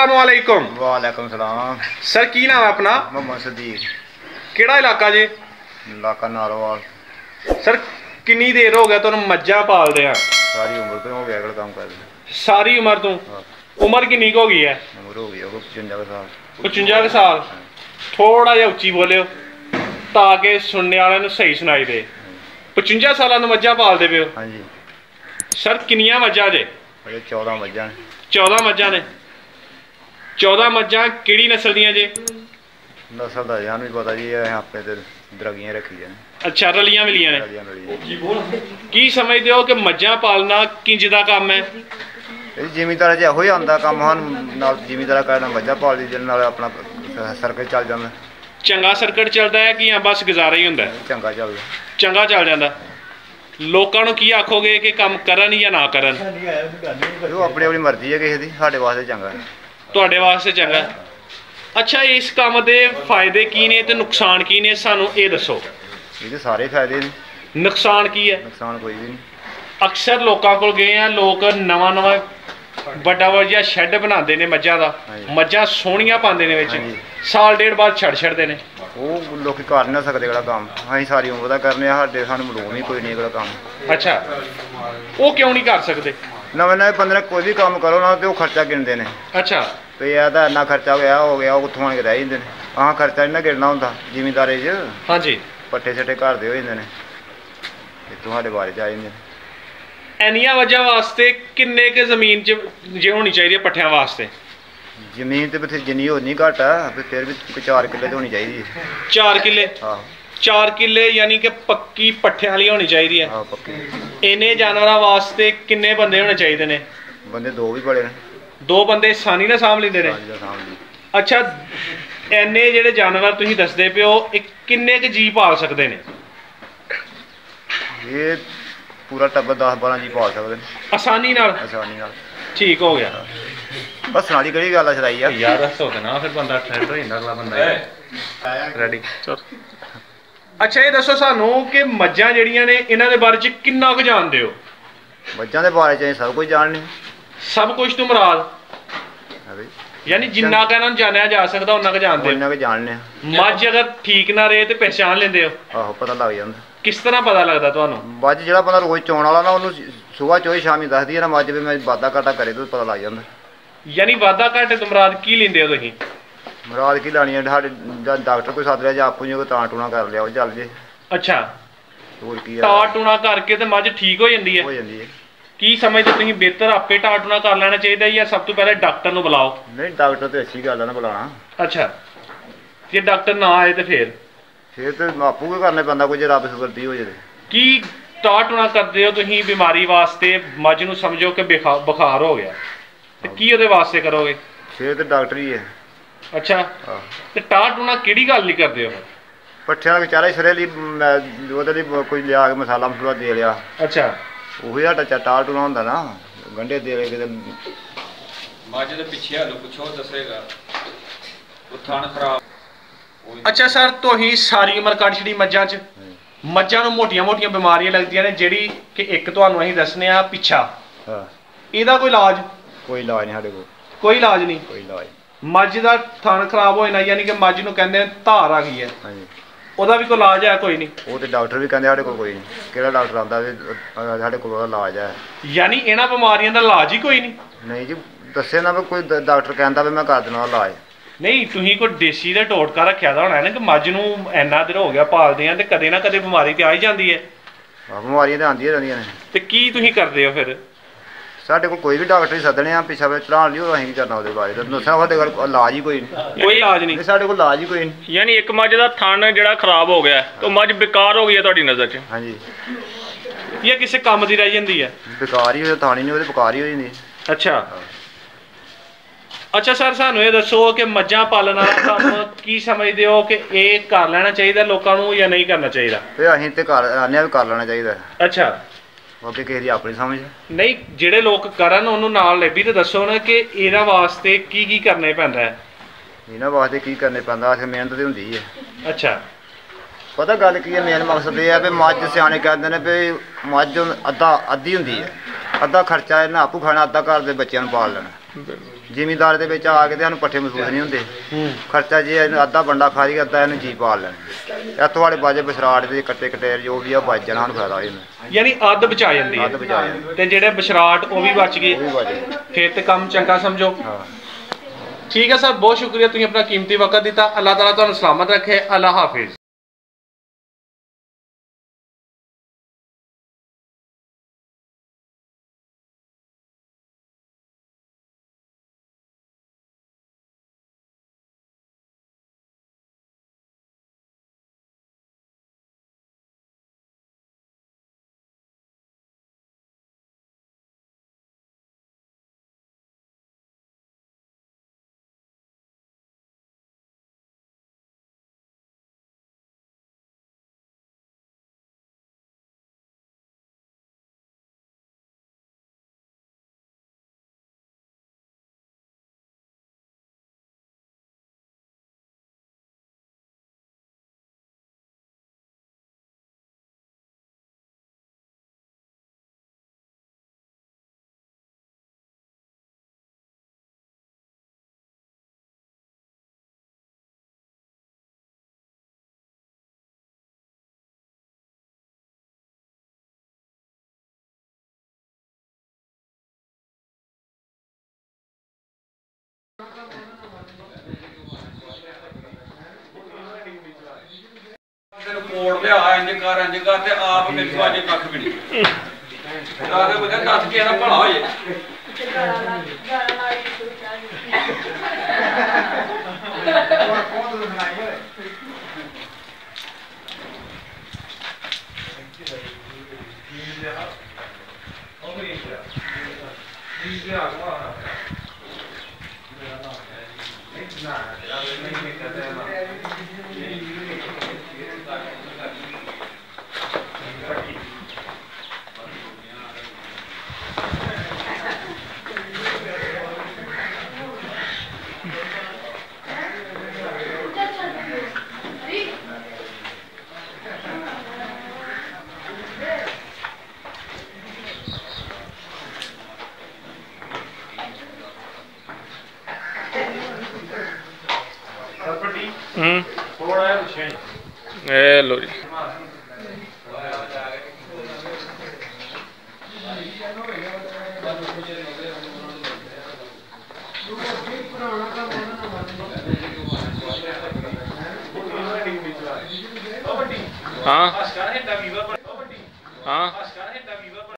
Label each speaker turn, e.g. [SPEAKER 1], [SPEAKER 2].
[SPEAKER 1] अस्सलामुअलैकुम।
[SPEAKER 2] वालेकुम सलाम।
[SPEAKER 1] सर की नाम है अपना?
[SPEAKER 2] मोहम्मद सदीक।
[SPEAKER 1] केड़ा इलाका जे?
[SPEAKER 2] इलाका नारोवाल।
[SPEAKER 1] सर कितनी देर हो गया तुहानू मज्जां पाल रहे?
[SPEAKER 2] सारी उम्र तो हो गया काम कर।
[SPEAKER 1] सारी उम्र तो? उम्र कितनी हो गई है?
[SPEAKER 2] उम्र हो गई 55 साल।
[SPEAKER 1] 55 साल। थोड़ा जिहा उच्ची बोलियो ताकि सुनने वाले नू सही सुनाई दे। 55 साल मज्जां पालदे पे हो?
[SPEAKER 2] हाँ जी।
[SPEAKER 1] सर कितनियां मज्जां जे?
[SPEAKER 2] 14 मज्जां।
[SPEAKER 1] 14 मज्जां ने। 14 मज्जां किहड़ी नस्ल दियां जे?
[SPEAKER 2] नस्ल का जान भी पता जी, आपने तो दरगियां रखी है।
[SPEAKER 1] अच्छा, रलियां मिलियां ने। की समझदे हो कि मज्जां पालना किंज दा काम है?
[SPEAKER 2] जिमीदार च हो आंदा काम, हम जिमीदार करना मज्जां पाल दी, जिन्हें नाल अपना सर्कल चल जाता।
[SPEAKER 1] चंगा सर्कट चलता है कि या बस गुजारा ही होंदा है?
[SPEAKER 2] चंगा चलदा।
[SPEAKER 1] चंगा चल जाता। लोकां नूं की आखोगे कि काम करन या ना करन?
[SPEAKER 2] वो अपनी अपनी मर्जी है किसी की, साडे वास्ते चंगा है।
[SPEAKER 1] तुहाडे वास्ते चंगा। अच्छा, इस काम दे फायदे की ने ते नुकसान की ने, सानू ये दसो।
[SPEAKER 2] ये सारे फायदे ने।
[SPEAKER 1] नुकसान की है?
[SPEAKER 2] नुकसान कोई भी नहीं।
[SPEAKER 1] अक्सर लोगों को गए हैं, लोग नवा नवा बड़ा वजिया शैड बनाते हैं मज्जां दा, मज्जां सोहणियां पाते हैं विच, साल डेढ़ बाद छड़ छड़ते हैं।
[SPEAKER 2] वो लोग कर नहीं सकते एड़ा काम, अं सारी उम्र का करने, सानू मलूम ही कोई नहीं एड़ा काम।
[SPEAKER 1] अच्छा, वो क्यों नहीं कर सकते?
[SPEAKER 2] नवे नवे बंदे कोई भी काम करो ना तो खर्चा गिनते हैं।
[SPEAKER 1] अच्छा,
[SPEAKER 2] तो यह इन्ना खर्चा हो गया वो उत्थों आके रह जाते हैं। अह खर्चा नहीं गिनना होंदा जिमीदारे च।
[SPEAKER 1] हाँ जी।
[SPEAKER 2] पट्ठे छट्ठे घर दे हो जाते हैं, इतों साढ़े बारे च आ जाते हैं।
[SPEAKER 1] इन्नियां वजह वास्ते किन्ने के जमीन जे होनी चाहिए पट्ठियां वास्ते?
[SPEAKER 2] जमीन तो फिर जिन्नी होनी घट है, फिर भी 4 किले तो होनी चाहिए।
[SPEAKER 1] 4 किले?
[SPEAKER 2] हाँ।
[SPEAKER 1] 4 किले यानी कि पक्की पट्ठियां वाली होनी चाहिए।
[SPEAKER 2] हाँ पक्की।
[SPEAKER 1] इन्ने जानवरों वास्ते किन्ने बंदे होने चाहिए ने?
[SPEAKER 2] बंदे 2 भी बड़े ने।
[SPEAKER 1] 2 बंदे आसानी नाल सामभ लेंदे ने? अच्छा, इन्ने जेहड़े जानवर तुसीं दसदे पे हो, किन्ने क जी पाल सकते हैं?
[SPEAKER 2] ये पूरा टब्बर 10-12 जी पाल सकते हैं
[SPEAKER 1] आसानी नाल?
[SPEAKER 2] आसानी नाल।
[SPEAKER 1] ठीक हो गया।
[SPEAKER 2] बस सुनाली कड़ी गल छड़ाई है
[SPEAKER 1] यार, दसो ते ना, फिर बंदा ट्रेंड हो जांदा, अगला बंदा रेडी। अच्छा, ये दसो सानू कि मज्जां जेहड़ियां ने इन्हां दे बारे च किन्ना कुछ जानदे हो?
[SPEAKER 2] मज्जां दे बारे च सब कुछ जानने।
[SPEAKER 1] सब कुछ तो मुराद? यानी जिन्ना का इन्हां जानिया जा सकदा उन्ना का जानदे हो?
[SPEAKER 2] उन्ना के जानने।
[SPEAKER 1] मज्ज अगर ठीक ना रहे तो पहचान लेंदे हो?
[SPEAKER 2] आहो, पता लग जांदा।
[SPEAKER 1] किस तरह पता लगदा तुहानू?
[SPEAKER 2] मज्ज जेहड़ा बंदा रोज चोण वाला ना, उन्नू सुबह चोई शामी दसदी है ना मज्ज भी मैं वाधा घाटा करे तो पता लग जांदा।
[SPEAKER 1] यानी वाधा घाटे तो मुराद की लेंदे हो तुसीं?
[SPEAKER 2] मुराद की लानी है, साढ़े डॉक्टर कोई सद लिया जां आपूं जो तां टूना कर लिया, चल जे।
[SPEAKER 1] अच्छा,
[SPEAKER 2] होर की है,
[SPEAKER 1] टा टूना करके तो मज्ज ठीक हो जाती है?
[SPEAKER 2] हो जाती है।
[SPEAKER 1] की समझते तुसीं बेहतर आपे टा टूना कर लेना चाहिए या सब तो पहले डॉक्टर नूं बुलाओ?
[SPEAKER 2] नहीं, डॉक्टर तो अच्छी गल है ना बुलाना।
[SPEAKER 1] अच्छा, जे डॉक्टर ना आए तो
[SPEAKER 2] फिर तो आपूं के करना पैंदा, कोई जे रब सुगरदी हो जाए।
[SPEAKER 1] की टा टूना करदे हो तुसीं बीमारी वास्ते? मज्ज नूं समझो कि बुखार हो गया तो की उहदे वास्ते करोगे?
[SPEAKER 2] फिर तो डॉक्टर ही है।
[SPEAKER 1] अच्छा, तो टा टूना किहड़ी गल नहीं करदे हो?
[SPEAKER 2] पट्ठियां का बेचारा सिरे ली कोई लिया के मसाला मसूला दे लिया।
[SPEAKER 1] अच्छा,
[SPEAKER 2] ਉਹੀ ਸਾਡਾ ਟਾਲ ਟੂਣਾ ਹੁੰਦਾ ਨਾ, ਗੰਢੇ ਦੇ ਕਿਤੇ
[SPEAKER 3] ਮੱਝ ਦੇ ਪਿੱਛੇ ਹਾਲੋ ਪੁੱਛੋ ਦੱਸੇਗਾ ਉਹ ਥਣ ਖਰਾਬ।
[SPEAKER 1] अच्छा सर, तुसीं सारी उम्र कट छड़ी मज्जां च? मज्जां नूं मोटियां मोटियां बीमारियां लगदियां ने, ਜਿਹੜੀ कि एक ਤੁਹਾਨੂੰ ਅਸੀਂ ਦੱਸਨੇ ਆ ਪਿੱਛਾ,
[SPEAKER 2] ਹਾਂ
[SPEAKER 1] ਇਹਦਾ ਕੋਈ ਇਲਾਜ?
[SPEAKER 2] ਕੋਈ ਇਲਾਜ ਨਹੀਂ ਸਾਡੇ ਕੋਲ।
[SPEAKER 1] ਕੋਈ ਇਲਾਜ ਨਹੀਂ?
[SPEAKER 2] ਕੋਈ ਇਲਾਜ।
[SPEAKER 1] ਮੱਝ ਦਾ ਥਣ ਖਰਾਬ ਹੋ ਜਾਣਾ ਯਾਨੀ ਕਿ ਮੱਝ ਨੂੰ ਕਹਿੰਦੇ ਧਾਰ ਆ ਗਈ ਹੈ,
[SPEAKER 2] ਹਾਂਜੀ,
[SPEAKER 1] ਉਹਦਾ ਵੀ ਕੋਈ ਇਲਾਜ ਹੈ? ਕੋਈ ਨਹੀਂ?
[SPEAKER 2] ਉਹ ਤੇ ਡਾਕਟਰ ਵੀ ਕਹਿੰਦੇ ਸਾਡੇ ਕੋਲ ਕੋਈ ਨਹੀਂ। ਕਿਹੜਾ ਡਾਕਟਰ ਆਉਂਦਾ ਵੀ ਸਾਡੇ ਕੋਲ ਉਹਦਾ ਇਲਾਜ ਹੈ?
[SPEAKER 1] ਯਾਨੀ ਇਹਨਾਂ ਬਿਮਾਰੀਆਂ ਦਾ ਇਲਾਜ ਹੀ ਕੋਈ ਨਹੀਂ?
[SPEAKER 2] ਨਹੀਂ ਜੀ, ਦੱਸੇ ਨਾ ਵੀ ਕੋਈ ਡਾਕਟਰ ਕਹਿੰਦਾ ਵੀ ਮੈਂ ਕਰ ਦੇਣਾ ਇਲਾਜ।
[SPEAKER 1] ਨਹੀਂ, ਤੁਸੀਂ ਕੋਈ ਦੇਸੀ ਦਾ ਟੋਟਕਾ ਰੱਖਿਆ ਦਾ ਹੋਣਾ ਨਾ ਕਿ ਮੱਝ ਨੂੰ ਇੰਨਾ ਦਿਨ ਹੋ ਗਿਆ ਪਾਲਦੇ ਆ ਤੇ ਕਦੇ ਨਾ ਕਦੇ ਬਿਮਾਰੀ ਤੇ ਆ ਹੀ ਜਾਂਦੀ ਹੈ।
[SPEAKER 2] ਬਿਮਾਰੀਆਂ ਤਾਂ ਆਉਂਦੀਆਂ ਰਹਿੰਦੀਆਂ ਨੇ।
[SPEAKER 1] ਤੇ ਕੀ ਤੁਸੀਂ ਕਰਦੇ ਹੋ ਫਿਰ?
[SPEAKER 2] ਸਾਡੇ ਕੋਲ ਕੋਈ ਵੀ ਡਾਕਟਰ ਹੀ ਸੱਦਣੇ ਆ ਪਿੱਛਾ ਵਿੱਚ ਚੜਾਉਣ ਲਈ, ਉਹ ਅਸੀਂ ਕੀ ਕਰਨਾ ਉਹਦੇ ਬਾਰੇ ਦੱਸਣਾ। ਸਾਡੇ ਕੋਲ ਇਲਾਜ ਹੀ ਕੋਈ ਨਹੀਂ।
[SPEAKER 1] ਕੋਈ ਇਲਾਜ ਨਹੀਂ?
[SPEAKER 2] ਸਾਡੇ ਕੋਲ ਇਲਾਜ ਹੀ ਕੋਈ ਨਹੀਂ।
[SPEAKER 4] ਯਾਨੀ ਇੱਕ ਮੱਝ ਦਾ ਥਣ ਜਿਹੜਾ ਖਰਾਬ ਹੋ ਗਿਆ ਤਾਂ ਮੱਝ ਬੇਕਾਰ ਹੋ ਗਈ ਹੈ ਤੁਹਾਡੀ ਨਜ਼ਰ 'ਚ?
[SPEAKER 2] ਹਾਂਜੀ।
[SPEAKER 1] ਇਹ ਕਿਸੇ ਕੰਮ ਦੀ ਰਹਿ ਜਾਂਦੀ ਹੈ?
[SPEAKER 2] ਬੇਕਾਰ ਹੀ ਹੋਇਆ, ਥਾਣੀ ਨਹੀਂ ਉਹਦੇ ਬੇਕਾਰ ਹੀ ਹੋ ਜਾਂਦੀ।
[SPEAKER 1] ਅੱਛਾ। ਅੱਛਾ ਸਰ, ਸਾਨੂੰ ਇਹ ਦੱਸੋ ਕਿ ਮੱਝਾਂ ਪਾਲਣ ਵਾਲਾ ਕੰਮ ਕੀ ਸਮਝਦੇ ਹੋ ਕਿ ਇਹ ਕਰ ਲੈਣਾ ਚਾਹੀਦਾ ਲੋਕਾਂ ਨੂੰ ਜਾਂ ਨਹੀਂ ਕਰਨਾ ਚਾਹੀਦਾ?
[SPEAKER 2] ਤੇ ਅਸੀਂ ਤੇ ਕਰ ਆਨੇ ਵੀ ਕਰ ਲੈਣਾ ਚਾਹੀਦਾ।
[SPEAKER 1] ਅੱਛਾ,
[SPEAKER 2] ਬਾਕੀ ਕਿਸੇ ਦੀ ਆਪਣੀ ਸਮਝ।
[SPEAKER 1] ਨਹੀਂ, ਜਿਹੜੇ ਲੋਕ ਕਰਨ ਉਹਨੂੰ ਨਾਲ ਵੀ ਤਾਂ ਦੱਸੋ ਨਾ ਕਿ ਇਹਦਾ ਵਾਸਤੇ ਕੀ ਕੀ ਕਰਨੇ ਪੈਂਦਾ ਹੈ?
[SPEAKER 2] ਇਹਨਾਂ ਵਾਸਤੇ ਕੀ ਕਰਨੇ ਪੈਂਦਾ, ਅਸੀਂ ਮਿਹਨਤ ਤੇ ਹੁੰਦੀ ਹੈ।
[SPEAKER 1] ਅੱਛਾ,
[SPEAKER 2] ਪਤਾ ਗੱਲ ਕੀ ਹੈ, ਮੇਨ ਮਕਸਦ ਇਹ ਹੈ ਵੀ ਮੱਝ ਸਿਆਣੇ ਕਹਿੰਦੇ ਨੇ ਵੀ ਮੱਝ ਅੱਧੀ ਹੁੰਦੀ ਹੈ, ਅੱਧਾ ਖਰਚਾ ਇਹਨਾਂ ਆਪੂ ਖਾਣਾ, ਅੱਧਾ ਘਰ ਦੇ ਬੱਚਿਆਂ ਨੂੰ ਪਾਲ ਲੈਣਾ। ਜ਼ਿਮੀਂਦਾਰ ਦੇ ਵਿੱਚ ਆ ਕੇ ਤੇ ਸਾਨੂੰ ਪੱਠੇ ਮਹਿਸੂਸ ਨਹੀਂ ਹੁੰਦੇ। ਖਰਚਾ ਜੇ ਅੱਧਾ ਬੰਦਾ ਖਾ ਜੀ ਅੱਧਾ ਇਹਨੂੰ ਜੀ ਪਾਲ ਲੈਣਾ। ਇੱਥੋਂ ਵਾਲੇ ਬਾਜੇ ਬਸਰਾਟ ਦੇ ਕੱਟੇ ਕਟੇਰ ਜੋ ਵੀ ਆ ਬਚ ਜਾਣਾ ਸਾਨੂੰ ਫਾਇਦਾ ਹੋਇਆ।
[SPEAKER 1] ਯਾਨੀ ਅੱਧ ਬਚਾ ਜਾਂਦੀ ਹੈ।
[SPEAKER 2] ਅੱਧ ਬਚਾ ਜਾਂਦੀ
[SPEAKER 1] ਤੇ ਜਿਹੜੇ ਬਸ਼ਰਾਟ ਉਹ ਵੀ ਬਚ ਗਏ,
[SPEAKER 2] ਉਹ ਵੀ ਬਚ ਗਏ।
[SPEAKER 1] ਫਿਰ ਤੇ ਕੰਮ ਚੰਗਾ ਸਮਝੋ।
[SPEAKER 2] ਹਾਂ
[SPEAKER 1] ਠੀਕ ਹੈ ਸਰ, ਬਹੁਤ ਸ਼ੁਕਰੀਆ, ਤੁਸੀਂ ਆਪਣਾ ਕੀਮਤੀ ਵਕਤ ਦਿੱਤਾ। ਅੱਲਾਹ ਤਾਲਾ ਤੁਹਾਨੂੰ ਸਲਾਮਤ ਰੱਖੇ। ਅੱਲਾਹ ਹਾਫਿਜ਼।
[SPEAKER 3] ਕੋਡ ਲਿਆ ਇੰਜ ਕਰ ਤੇ ਆਪ ਮੇਰੇ ਤੋਂ ਅਜੇ ਕੱਖ ਵੀ ਨਹੀਂ ਆਗੇ ਬਗਾ ਦੱਸ ਕੇ ਇਹਦਾ ਭਲਾ ਹੋ ਜੇ।
[SPEAKER 1] थोड़ा है पिछे
[SPEAKER 4] ए लो जी। हाँ हाँ